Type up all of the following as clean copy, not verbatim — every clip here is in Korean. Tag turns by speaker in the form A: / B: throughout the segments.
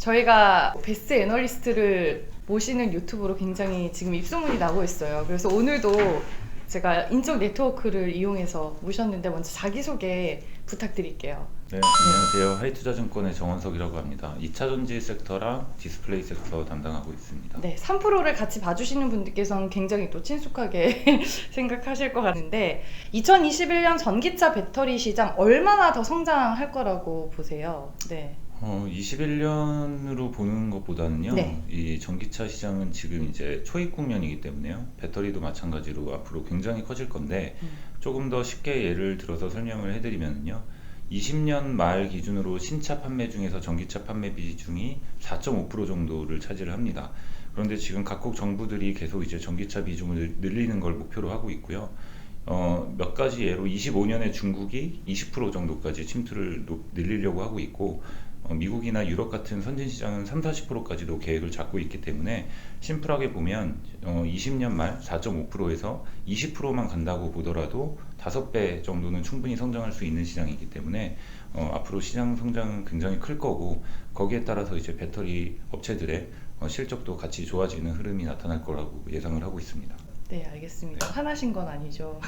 A: 저희가 베스트 애널리스트를 모시는 유튜브로 굉장히 지금 입소문이 나고 있어요. 그래서 오늘도 제가 인적 네트워크를 이용해서 모셨는데 먼저 자기소개 부탁드릴게요.
B: 네, 안녕하세요. 하이투자증권의 정원석이라고 합니다. 2차 전지 섹터랑 디스플레이 섹터 담당하고 있습니다.
A: 네, 3%를 같이 봐주시는 분들께서는 굉장히 또 친숙하게 생각하실 것 같은데 2021년 전기차 배터리 시장 얼마나 더 성장할 거라고 보세요? 네.
B: 21년으로 보는 것보다는요.
A: 네.
B: 이 전기차 시장은 지금 이제 초입 국면이기 때문에요. 배터리도 마찬가지로 앞으로 굉장히 커질 건데 조금 더 쉽게 예를 들어서 설명을 해드리면요. 20년 말 기준으로 신차 판매 중에서 전기차 판매 비중이 4.5% 정도를 차지를 합니다. 그런데 지금 각국 정부들이 계속 이제 전기차 비중을 늘리는 걸 목표로 하고 있고요. 몇 가지 예로 25년에 중국이 20% 정도까지 침투를 늘리려고 하고 있고, 미국이나 유럽 같은 선진 시장은 30-40%까지도 계획을 잡고 있기 때문에 심플하게 보면 20년 말 4.5%에서 20%만 간다고 보더라도 5배 정도는 충분히 성장할 수 있는 시장이기 때문에 앞으로 시장 성장은 굉장히 클 거고, 거기에 따라서 이제 배터리 업체들의 실적도 같이 좋아지는 흐름이 나타날 거라고 예상을 하고 있습니다.
A: 네, 알겠습니다. 화나신 건 아니죠.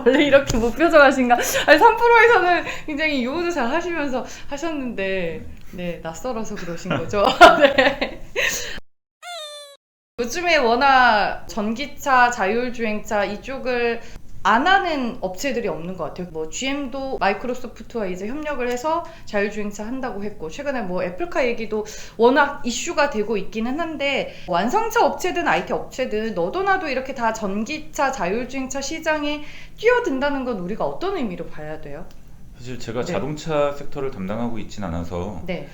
A: 원래 이렇게 무표정하신가? 아니, 3%에서는 굉장히 요구도 잘 하시면서 하셨는데, 네, 낯설어서 그러신 거죠. 네. 요즘에 워낙 전기차, 자율주행차 이쪽을 안 하는 업체들이 없는 것 같아요. 뭐 GM도 마이크로소프트와 이제 협력을 해서 자율주행차 한다고 했고, 최근에 뭐 애플카 얘기도 워낙 이슈가 되고 있기는 한데, 완성차 업체든 IT 업체든 너도 나도 이렇게 다 전기차, 자율주행차 시장에 뛰어든다는 건 우리가 어떤 의미로 봐야 돼요?
B: 사실 제가
A: 네.
B: 자동차 섹터를 담당하고 있진 않아서
A: 네.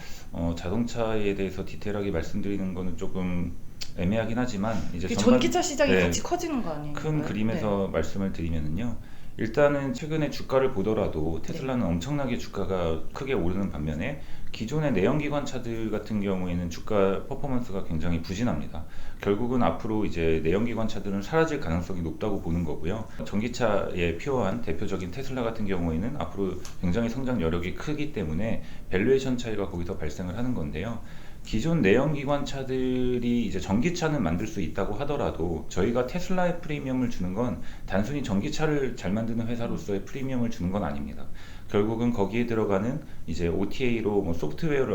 B: 자동차에 대해서 디테일하게 말씀드리는 거는 조금 애매하긴 하지만 이제
A: 전기차 시장이
B: 네,
A: 같이 커지는 거 아니에요?
B: 큰 그림에서 말씀을 드리면은요. 일단은 최근에 주가를 보더라도 테슬라는 엄청나게 주가가 크게 오르는 반면에 기존의 내연기관 차들 같은 경우에는 주가 퍼포먼스가 굉장히 부진합니다. 결국은 앞으로 이제 내연기관 차들은 사라질 가능성이 높다고 보는 거고요. 전기차에 필요한 대표적인 테슬라 같은 경우에는 앞으로 굉장히 성장 여력이 크기 때문에 밸류에이션 차이가 거기서 발생을 하는 건데요. 기존 내연기관 차들이 이제 전기차는 만들 수 있다고 하더라도 저희가 테슬라의 프리미엄을 주는 건 단순히 전기차를 잘 만드는 회사로서의 프리미엄을 주는 건 아닙니다. 결국은 거기에 들어가는 이제 OTA로 뭐 소프트웨어를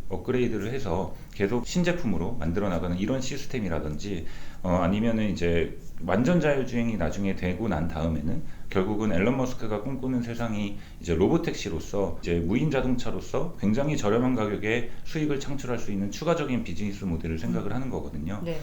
B: 업그레이드를 해서 계속 신제품으로 만들어 나가는 이런 시스템이라든지 아니면은 이제 완전 자율주행이 나중에 되고 난 다음에는 결국은 앨런 머스크가 꿈꾸는 세상이 이제 로보택시로서 이제 무인 자동차로서 굉장히 저렴한 가격에 수익을 창출할 수 있는 추가적인 비즈니스 모델을 생각을 하는 거거든요.
A: 네.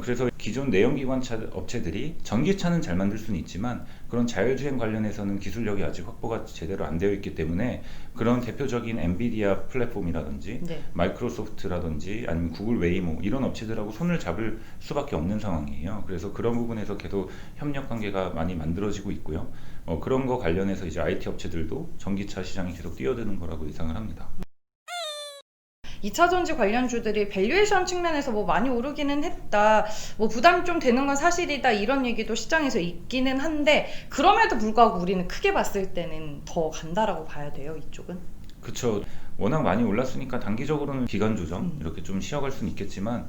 B: 그래서 기존 내연기관차 업체들이 전기차는 잘 만들 수는 있지만 그런 자율주행 관련해서는 기술력이 아직 확보가 제대로 안 되어 있기 때문에 그런 대표적인 엔비디아 플랫폼이라든지
A: 네.
B: 마이크로소프트라든지 아니면 구글 웨이모 이런 업체들하고 손을 잡을 수밖에 없는 상황이에요. 그래서 그런 부분에서 계속 협력 관계가 많이 만들어지고 있고요. 그런 거 관련해서 이제 IT 업체들도 전기차 시장이 계속 뛰어드는 거라고 예상을 합니다.
A: 2차 전지 관련주들이 밸류에이션 측면에서 뭐 많이 오르기는 했다, 뭐 부담이 좀 되는 건 사실이다, 이런 얘기도 시장에서 있기는 한데, 그럼에도 불구하고 우리는 크게 봤을 때는 더 간다라고 봐야 돼요, 이쪽은?
B: 그쵸. 워낙 많이 올랐으니까 단기적으로는 기간 조정 이렇게 좀 쉬어갈 수는 있겠지만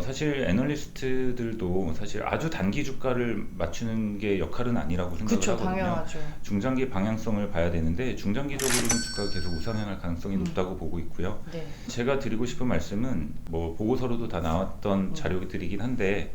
B: 사실 애널리스트들도 사실 아주 단기 주가를 맞추는 게 역할은 아니라고 생각을
A: 그쵸,
B: 하거든요.
A: 당연하죠.
B: 중장기 방향성을 봐야 되는데 중장기적으로는 주가가 계속 우상향할 가능성이 높다고 보고 있고요.
A: 네.
B: 제가 드리고 싶은 말씀은 뭐 보고서로도 다 나왔던 자료들이긴 한데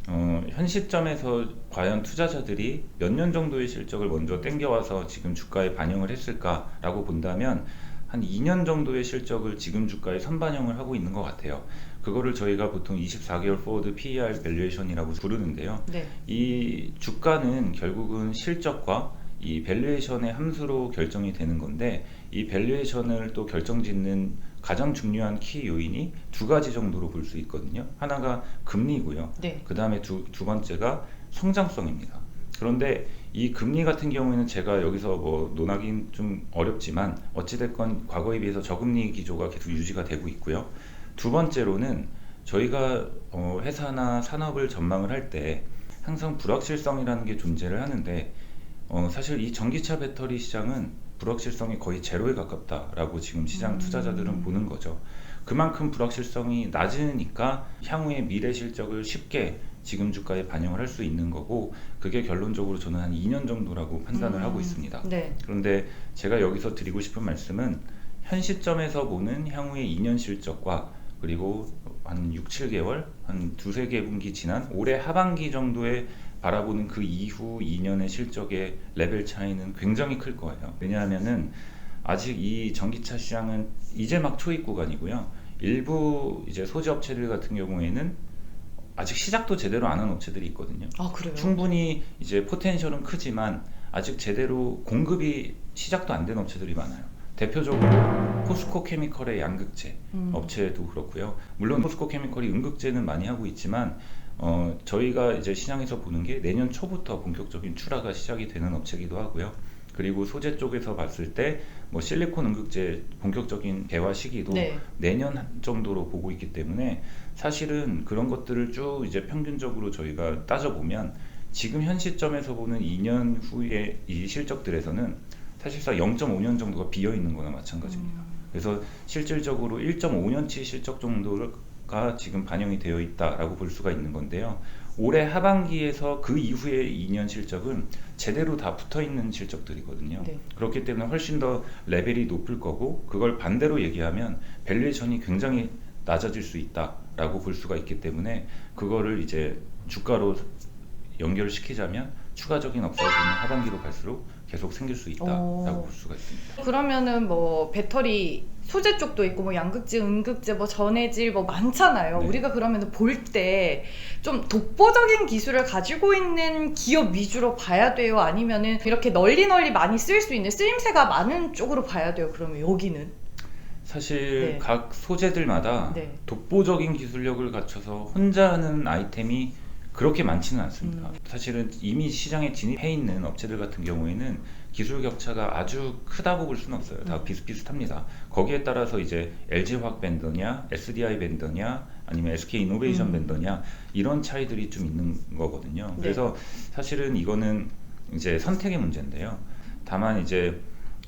B: 현 시점에서 과연 투자자들이 몇 년 정도의 실적을 먼저 땡겨와서 지금 주가에 반영을 했을까라고 본다면 한 2년 정도의 실적을 지금 주가에 선반영을 하고 있는 것 같아요. 그거를 저희가 보통 24개월 포워드 PER 밸류에이션이라고 부르는데요.
A: 네.
B: 이 주가는 결국은 실적과 이 밸류에이션의 함수로 결정이 되는 건데, 이 밸류에이션을 또 결정짓는 가장 중요한 키 요인이 두 가지 정도로 볼 수 있거든요. 하나가 금리고요.
A: 네.
B: 그 다음에 두 번째가 성장성입니다. 그런데 이 금리 같은 경우에는 제가 여기서 뭐 논하기는 좀 어렵지만 어찌됐건 과거에 비해서 저금리 기조가 계속 유지가 되고 있고요. 두 번째로는 저희가 회사나 산업을 전망을 할 때 항상 불확실성이라는 게 존재를 하는데 사실 이 전기차 배터리 시장은 불확실성이 거의 제로에 가깝다라고 지금 시장 투자자들은 보는 거죠. 그만큼 불확실성이 낮으니까 향후의 미래 실적을 쉽게 지금 주가에 반영을 할 수 있는 거고, 그게 결론적으로 저는 한 2년 정도라고 판단을 하고 있습니다.
A: 네.
B: 그런데 제가 여기서 드리고 싶은 말씀은 현 시점에서 보는 향후의 2년 실적과 그리고 한 6, 7개월, 한 두세 개 분기 지난 올해 하반기 정도에 바라보는 그 이후 2년의 실적의 레벨 차이는 굉장히 클 거예요. 왜냐하면은 아직 이 전기차 시장은 이제 막 초입 구간이고요. 일부 이제 소재 업체들 같은 경우에는 아직 시작도 제대로 안 한 업체들이 있거든요.
A: 아, 그래요?
B: 충분히 이제 포텐셜은 크지만 아직 제대로 공급이 시작도 안 된 업체들이 많아요. 대표적으로 포스코 케미컬의 양극재 업체도 그렇고요. 물론 포스코 케미컬이 음극재는 많이 하고 있지만 저희가 이제 시장에서 보는 게 내년 초부터 본격적인 출하가 시작이 되는 업체이기도 하고요. 그리고 소재 쪽에서 봤을 때 뭐 실리콘 음극재 본격적인 개화 시기도
A: 네.
B: 내년 정도로 보고 있기 때문에 사실은 그런 것들을 쭉 이제 평균적으로 저희가 따져보면 지금 현 시점에서 보는 2년 후의 이 실적들에서는 사실상 0.5년 정도가 비어 있는 거나 마찬가지입니다. 그래서 실질적으로 1.5년치 실적 정도가 지금 반영이 되어 있다라고 볼 수가 있는 건데요. 올해 하반기에서 그 이후의 2년 실적은 제대로 다 붙어 있는 실적들이거든요.
A: 네.
B: 그렇기 때문에 훨씬 더 레벨이 높을 거고, 그걸 반대로 얘기하면 밸류에이션이 굉장히 낮아질 수 있다라고 볼 수가 있기 때문에 그거를 이제 주가로 연결시키자면 추가적인 업사이드는 하반기로 갈수록 계속 생길 수 있다라고 볼 수가 있습니다.
A: 그러면은 뭐 배터리 소재 쪽도 있고 뭐 양극재, 음극재, 뭐 전해질 뭐 많잖아요.
B: 네.
A: 우리가 그러면은 볼 때 좀 독보적인 기술을 가지고 있는 기업 위주로 봐야 돼요? 아니면은 이렇게 널리 많이 쓸 수 있는 쓰임새가 많은 쪽으로 봐야 돼요? 그러면 여기는?
B: 사실
A: 네.
B: 각 소재들마다
A: 네.
B: 독보적인 기술력을 갖춰서 혼자 하는 아이템이 그렇게 많지는 않습니다. 사실은 이미 시장에 진입해 있는 업체들 같은 경우에는 기술 격차가 아주 크다고 볼 수는 없어요. 다 비슷비슷합니다. 거기에 따라서 이제 LG화학 벤더냐, SDI 벤더냐, 아니면 SK 이노베이션 벤더냐, 이런 차이들이 좀 있는 거거든요.
A: 네.
B: 그래서 사실은 이거는 이제 선택의 문제인데요. 다만 이제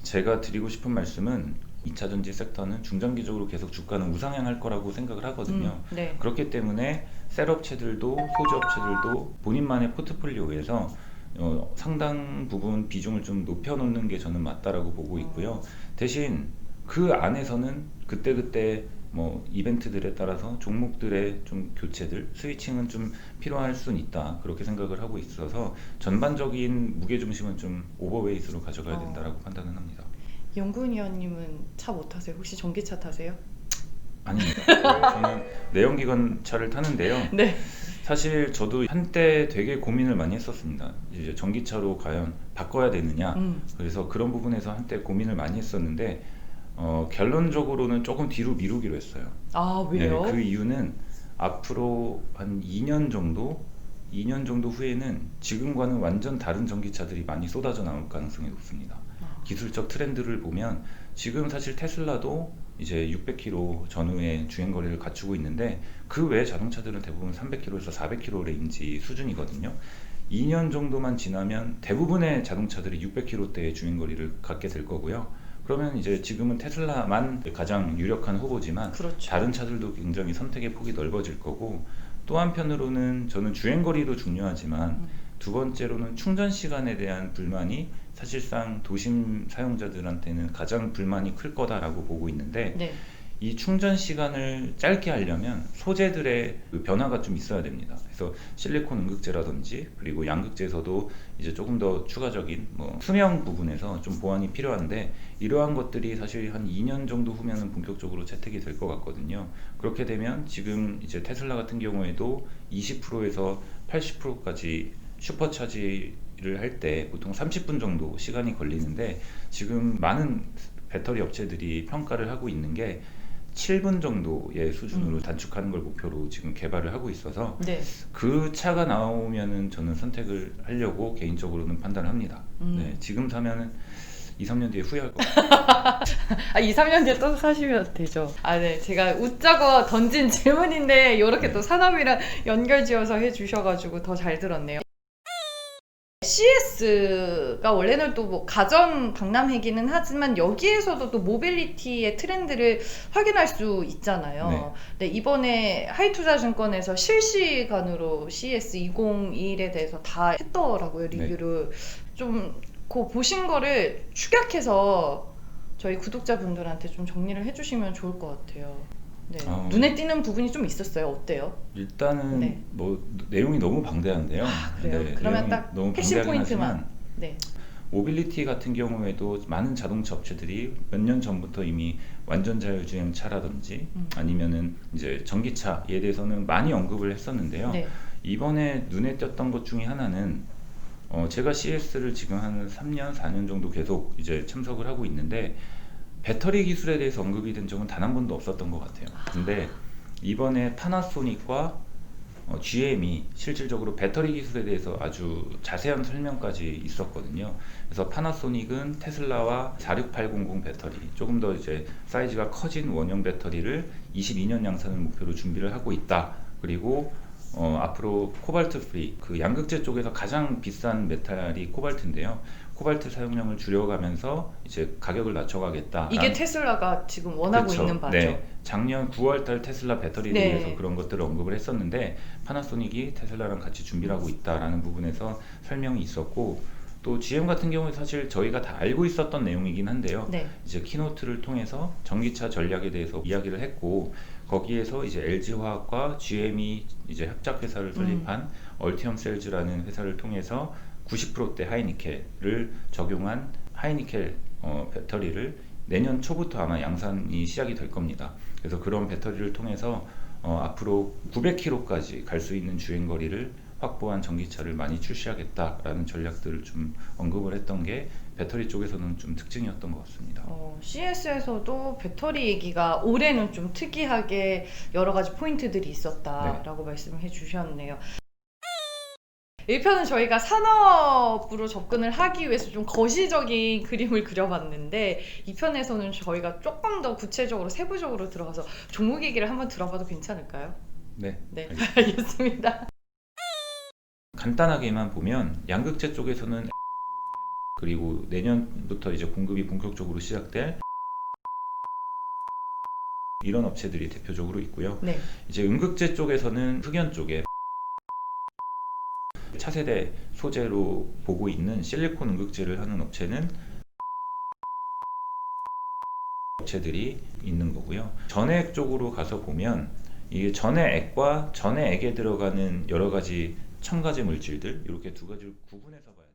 B: 제가 드리고 싶은 말씀은 2차전지 섹터는 중장기적으로 계속 주가는 우상향할 거라고 생각을 하거든요.
A: 네.
B: 그렇기 때문에 셀업체들도 소재업체들도 본인만의 포트폴리오에서 상당 부분 비중을 좀 높여놓는 게 저는 맞다라고 보고 있고요. 대신 그 안에서는 그때그때 뭐 이벤트들에 따라서 종목들의 좀 교체들, 스위칭은 좀 필요할 수는 있다, 그렇게 생각을 하고 있어서 전반적인 무게중심은 좀 오버웨이트로 가져가야 된다라고 판단을 합니다.
A: 영군 의원님은 차 못 타세요? 혹시 전기차 타세요?
B: 아닙니다. 저는 내연기관 차를 타는데요.
A: 네.
B: 사실 저도 한때 되게 고민을 많이 했었습니다. 이제 전기차로 과연 바꿔야 되느냐. 그래서 그런 부분에서 한때 고민을 많이 했었는데 결론적으로는 조금 뒤로 미루기로 했어요.
A: 아, 왜요?
B: 네, 그 이유는 앞으로 한 2년 정도 후에는 지금과는 완전 다른 전기차들이 많이 쏟아져 나올 가능성이 높습니다. 기술적 트렌드를 보면 지금 사실 테슬라도 이제 600km 전후의 주행거리를 갖추고 있는데 그 외 자동차들은 대부분 300km에서 400km 레인지 수준이거든요. 2년 정도만 지나면 대부분의 자동차들이 600km대의 주행거리를 갖게 될 거고요. 그러면 이제 지금은 테슬라만 가장 유력한 후보지만
A: 그렇죠.
B: 다른 차들도 굉장히 선택의 폭이 넓어질 거고, 또 한편으로는 저는 주행거리도 중요하지만 두 번째로는 충전 시간에 대한 불만이 사실상 도심 사용자들한테는 가장 불만이 클 거다라고 보고 있는데,
A: 네.
B: 이 충전 시간을 짧게 하려면 소재들의 그 변화가 좀 있어야 됩니다. 그래서 실리콘 음극재라든지 그리고 양극재에서도 이제 조금 더 추가적인 뭐 수명 부분에서 좀 보완이 필요한데, 이러한 것들이 사실 한 2년 정도 후면은 본격적으로 채택이 될 것 같거든요. 그렇게 되면 지금 이제 테슬라 같은 경우에도 20%에서 80%까지 슈퍼차지를 할 때 보통 30분 정도 시간이 걸리는데, 지금 많은 배터리 업체들이 평가를 하고 있는 게 7분 정도의 수준으로 단축하는 걸 목표로 지금 개발을 하고 있어서
A: 네.
B: 그 차가 나오면은 저는 선택을 하려고 개인적으로는 판단을 합니다. 네, 지금 사면은 2, 3년 뒤에 후회할 것 같아요.
A: 2, 3년 뒤에 또 사시면 되죠. 아, 네. 제가 웃자고 던진 질문인데 이렇게 또 산업이랑 연결지어서 해주셔가지고 더 잘 들었네요. CS CS가 원래는 또 뭐 가전 박람회기는 하지만 여기에서도 또 모빌리티의 트렌드를 확인할 수 있잖아요.
B: 네.
A: 네, 이번에 하이투자증권에서 실시간으로 CES 2021에 대해서 다 했더라고요, 리뷰를. 좀 그 보신 거를 축약해서 저희 구독자분들한테 좀 정리를 해주시면 좋을 것 같아요. 네. 눈에 띄는 부분이 좀 있었어요. 어때요?
B: 일단은
A: 네.
B: 뭐 내용이 너무 방대한데요.
A: 그래요?
B: 네,
A: 그러면
B: 내용이
A: 딱
B: 너무
A: 핵심
B: 방대하긴
A: 포인트만.
B: 하지만
A: 네.
B: 모빌리티 같은 경우에도 많은 자동차 업체들이 몇 년 전부터 이미 완전 자율주행 차라든지 아니면은 이제 전기차에 대해서는 많이 언급을 했었는데요.
A: 네.
B: 이번에 눈에 띄었던 것 중에 하나는 제가 CS를 지금 한 3년, 4년 정도 계속 이제 참석을 하고 있는데 배터리 기술에 대해서 언급이 된 적은 단 한 번도 없었던 것 같아요. 근데 이번에 파나소닉과 GM이 실질적으로 배터리 기술에 대해서 아주 자세한 설명까지 있었거든요. 그래서 파나소닉은 테슬라와 46800 배터리, 조금 더 이제 사이즈가 커진 원형 배터리를 22년 양산을 목표로 준비를 하고 있다. 그리고 앞으로 코발트 프리, 그 양극재 쪽에서 가장 비싼 메탈이 코발트인데요. 코발트 사용량을 줄여가면서 이제 가격을 낮춰가겠다.
A: 이게 테슬라가 지금 원하고
B: 그쵸.
A: 있는 바죠.
B: 네. 작년 9월달 테슬라 배터리에
A: 네.
B: 대해서 그런 것들을 언급을 했었는데 파나소닉이 테슬라랑 같이 준비를 하고 있다라는 부분에서 설명이 있었고, 또 GM 같은 경우에 사실 저희가 다 알고 있었던 내용이긴 한데요.
A: 네.
B: 이제 키노트를 통해서 전기차 전략에 대해서 이야기를 했고, 거기에서 이제 LG화학과 GM이 이제 협작 회사를 설립한 얼티엄 셀즈라는 회사를 통해서 90%대 하이니켈을 적용한 하이니켈 배터리를 내년 초부터 아마 양산이 시작이 될 겁니다. 그래서 그런 배터리를 통해서 앞으로 900km까지 갈 수 있는 주행거리를 확보한 전기차를 많이 출시하겠다라는 전략들을 좀 언급을 했던 게 배터리 쪽에서는 좀 특징이었던 것 같습니다.
A: CS에서도 배터리 얘기가 올해는 좀 특이하게 여러 가지 포인트들이 있었다라고 말씀을 해주셨네요. 1편은 저희가 산업으로 접근을 하기 위해서 좀 거시적인 그림을 그려봤는데 2편에서는 저희가 조금 더 구체적으로 세부적으로 들어가서 종목 얘기를 한번 들어봐도 괜찮을까요?
B: 네,
A: 네,
B: 알겠습니다.
A: 알겠습니다.
B: 간단하게만 보면 양극재 쪽에서는 그리고 내년부터 이제 공급이 본격적으로 시작될 이런 업체들이 대표적으로 있고요.
A: 네.
B: 이제 음극재 쪽에서는 흑연 쪽에 차세대 소재로 보고 있는 실리콘 음극재를 하는 업체들이 있는 거고요. 전해액 쪽으로 가서 보면 이게 전해액과 전해액에 들어가는 여러 가지 첨가제 물질들, 이렇게 두 가지를 구분해서 봐요.